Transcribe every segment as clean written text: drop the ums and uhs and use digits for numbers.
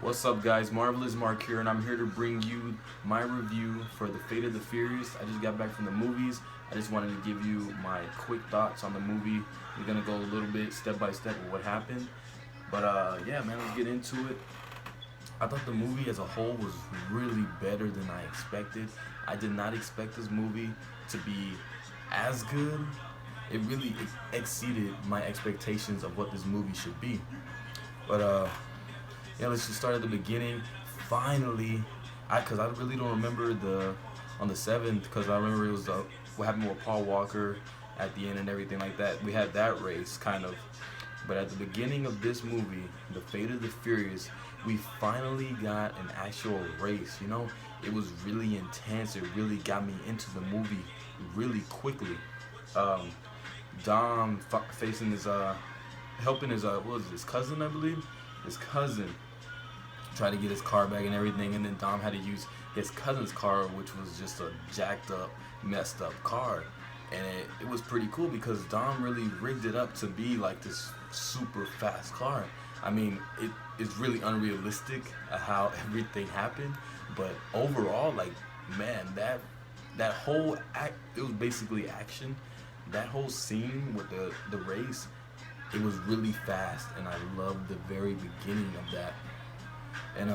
What's up, guys? Marvelous Mark here, and I'm here to bring you my review for The Fate of the Furious. I just got back from the movies. I just wanted to give you my quick thoughts on the movie. We're gonna go a little bit step by step of what happened. But yeah, man, let's get into it. I thought the movie as a whole was really better than I expected. I did not expect this movie to be as good. It really exceeded my expectations of what this movie should be. But yeah, let's just start at the beginning. Finally, cause I really don't remember on the 7th, cause I remember it was what happened with Paul Walker at the end and everything like that. We had that race kind of, but at the beginning of this movie, The Fate of the Furious, we finally got an actual race. You know, it was really intense. It really got me into the movie really quickly. Dom facing his helping his what was it, his cousin, I believe, his cousin try to get his car back and everything, and then Dom had to use his cousin's car, which was just a jacked up, messed up car. And it was pretty cool because Dom really rigged it up to be like this super fast car. I mean, it is really unrealistic how everything happened, but overall, like, man, that whole act, it was basically action. That whole scene with the race, it was really fast, and I loved the very beginning of that. And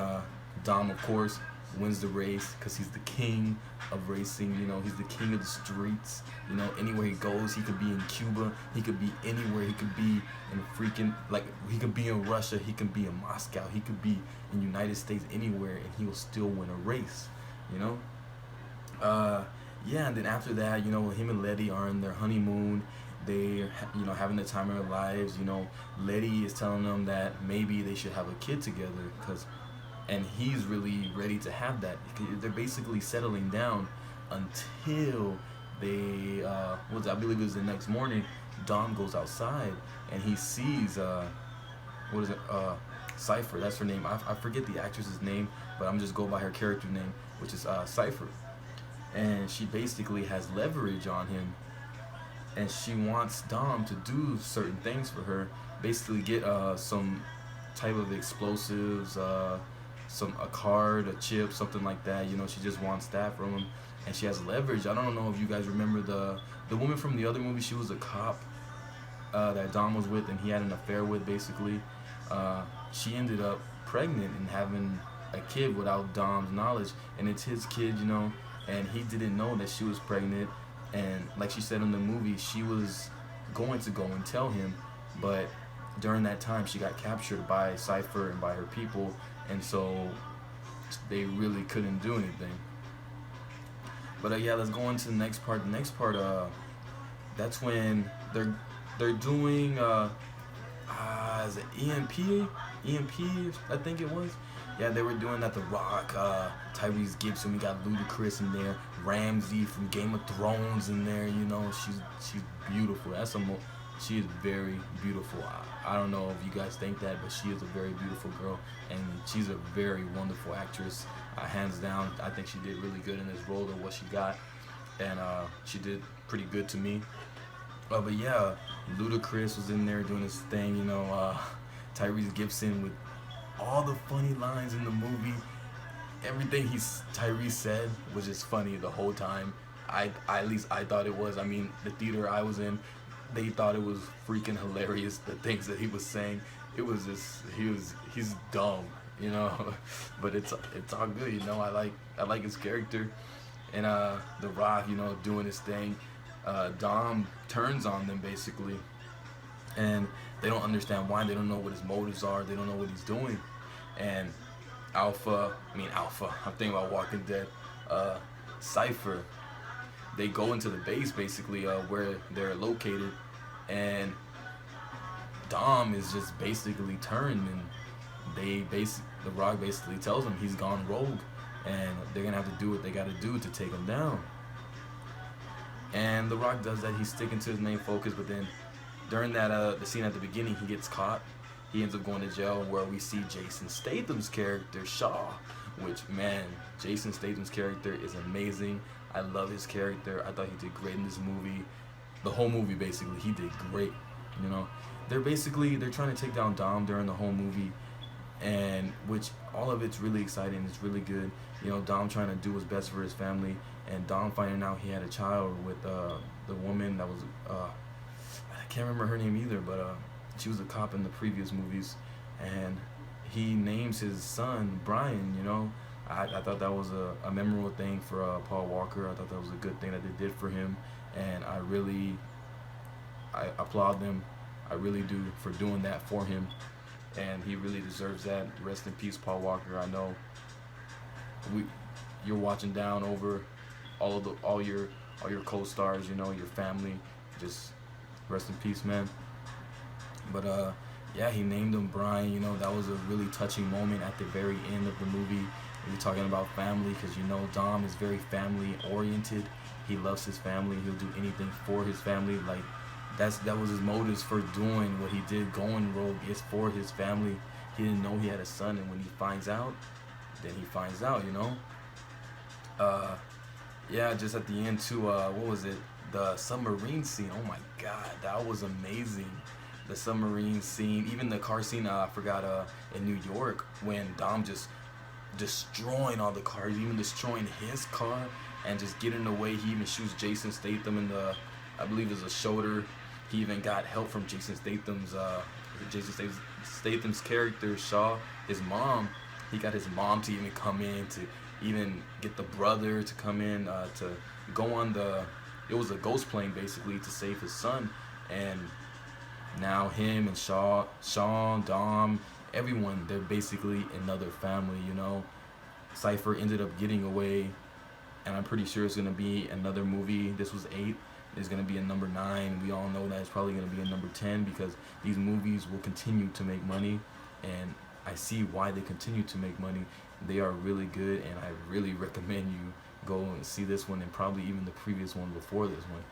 Dom, of course, wins the race because he's the king of racing. You know, he's the king of the streets. You know, anywhere he goes, he could be in Cuba, he could be anywhere, he could be in freaking, like, he could be in Russia, he could be in Moscow, he could be in United States, anywhere, and he will still win a race. You know. Yeah, and then after that, you know, him and Letty are in their honeymoon. They, you know, having the time of their lives. You know, Letty is telling them that maybe they should have a kid together, and he's really ready to have that. They're basically settling down until they, I believe it was the next morning. Dom goes outside and he sees, what is it, Cypher. That's her name. I forget the actress's name, but I'm just go by her character name, which is Cypher. And she basically has leverage on him, and she wants Dom to do certain things for her. Basically, get some type of explosives, a card, a chip, something like that. You know, she just wants that from him, and she has leverage. I don't know if you guys remember the woman from the other movie. She was a cop that Dom was with, and he had an affair with. Basically, she ended up pregnant and having a kid without Dom's knowledge, and it's his kid, you know. And he didn't know that she was pregnant, and like she said in the movie, she was going to go and tell him, but during that time she got captured by Cypher and by her people, and so they really couldn't do anything. But yeah, let's go on to the next part. The next part, that's when they're doing is it EMP? I think it was. Yeah, they were doing that. The Rock, Tyrese Gibson, we got Ludacris in there, Ramsey from Game of Thrones in there. You know, she's beautiful. She is very beautiful. I don't know if you guys think that, but she is a very beautiful girl, and she's a very wonderful actress. Hands down, I think she did really good in this role of what she got, and she did pretty good to me. But yeah, Ludacris was in there doing his thing. You know, Tyrese Gibson with all the funny lines in the movie. Everything Tyrese said was just funny the whole time. At least I thought it was. I mean, the theater I was in, they thought it was freaking hilarious, the things that he was saying. It was just he's dumb, you know. But it's all good, you know. I like his character. And The Rock, you know, doing his thing. Dom turns on them basically, and they don't understand why. They don't know what his motives are. They don't know what he's doing. And Alpha, I'm thinking about Walking Dead. Cypher, they go into the base basically, where they're located, and Dom is just basically turned, and The Rock basically tells him he's gone rogue, and they're gonna have to do what they gotta do to take him down. And The Rock does that. He's sticking to his main focus, but then during that the scene at the beginning, he gets caught. He ends up going to jail, where we see Jason Statham's character, Shaw, which, man, Jason Statham's character is amazing. I love his character. I thought he did great in this movie. The whole movie, basically, he did great. You know, they're trying to take down Dom during the whole movie, and which all of it's really exciting. It's really good. You know, Dom trying to do his best for his family, and Dom finding out he had a child with the woman that was I can't remember her name either, but she was a cop in the previous movies, and he names his son Brian. You know, I thought that was a memorable thing for Paul Walker. I thought that was a good thing that they did for him, and I applaud them. I really do for doing that for him, and he really deserves that. Rest in peace, Paul Walker. I know we you're watching down over all your co-stars. You know, your family. Just rest in peace, man. But yeah, he named him Brian. You know, that was a really touching moment at the very end of the movie. We're talking about family because you know Dom is very family oriented. He loves his family. He'll do anything for his family. Like that was his motives for doing what he did, going rogue. Is for his family. He didn't know he had a son, and when he finds out, then he finds out. You know. Yeah, just at the end too. What was it? The submarine scene. Oh my God, that was amazing. The submarine scene, even the car scene. I forgot. In New York, when Dom just destroying all the cars, even destroying his car, and just getting away. He even shoots Jason Statham in the, I believe it's a shoulder. He even got help from Statham's character Shaw, his mom. He got his mom to even come in, to even get the brother to come in, to go on it was a ghost plane basically to save his son. And now him and Sean, Dom, everyone, they're basically another family, you know. Cypher ended up getting away, and I'm pretty sure it's gonna be another movie. This was 8. There's gonna be a number 9. We all know that it's probably gonna be a number 10 because these movies will continue to make money, and I see why they continue to make money. They are really good, and I really recommend you go and see this one and probably even the previous one before this one.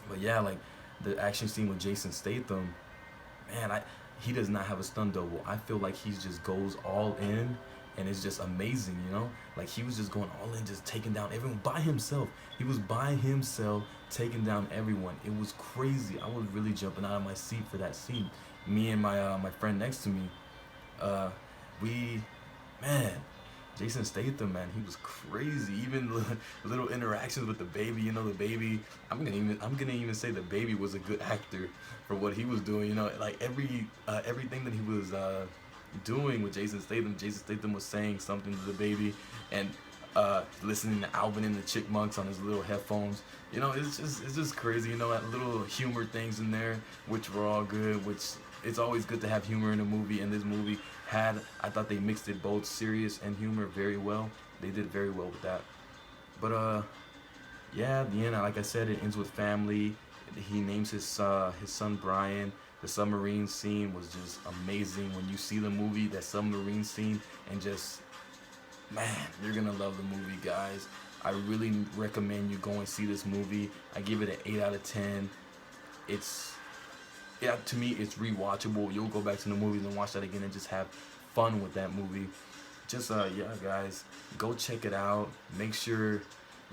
But yeah, like the action scene with Jason Statham, man, he does not have a stunt double. I feel like he just goes all in, and it's just amazing, you know? Like he was just going all in, just taking down everyone by himself. He was by himself, taking down everyone. It was crazy. I was really jumping out of my seat for that scene. Me and my friend next to me, we, man, Jason Statham, man, he was crazy. Even little interactions with the baby, you know, the baby. I'm gonna even say the baby was a good actor for what he was doing. You know, like everything that he was doing with Jason Statham was saying something to the baby, and listening to Alvin and the Chipmunks on his little headphones. You know, it's just crazy. You know, that little humor things in there, which were all good. Which it's always good to have humor in a movie, and this movie I thought they mixed it both serious and humor very well. They did very well with that. But yeah, at the end, like I said, it ends with family. He names his son Brian. The submarine scene was just amazing. When you see the movie, that submarine scene, and just, man, you're gonna love the movie, guys. I really recommend you go and see this movie. I give it an 8 out of 10. Yeah, to me, it's rewatchable. You'll go back to the movies and watch that again and just have fun with that movie. Just yeah, guys, go check it out. Make sure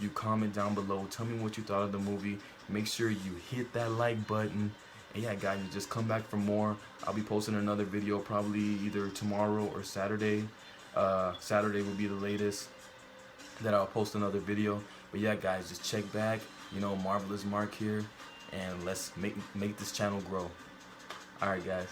you comment down below. Tell me what you thought of the movie. Make sure you hit that like button. And yeah, guys, just come back for more. I'll be posting another video probably either tomorrow or Saturday. Saturday will be the latest that I'll post another video. But yeah, guys, just check back. You know, Marvelous Mark here, and let's make this channel grow. All right, guys.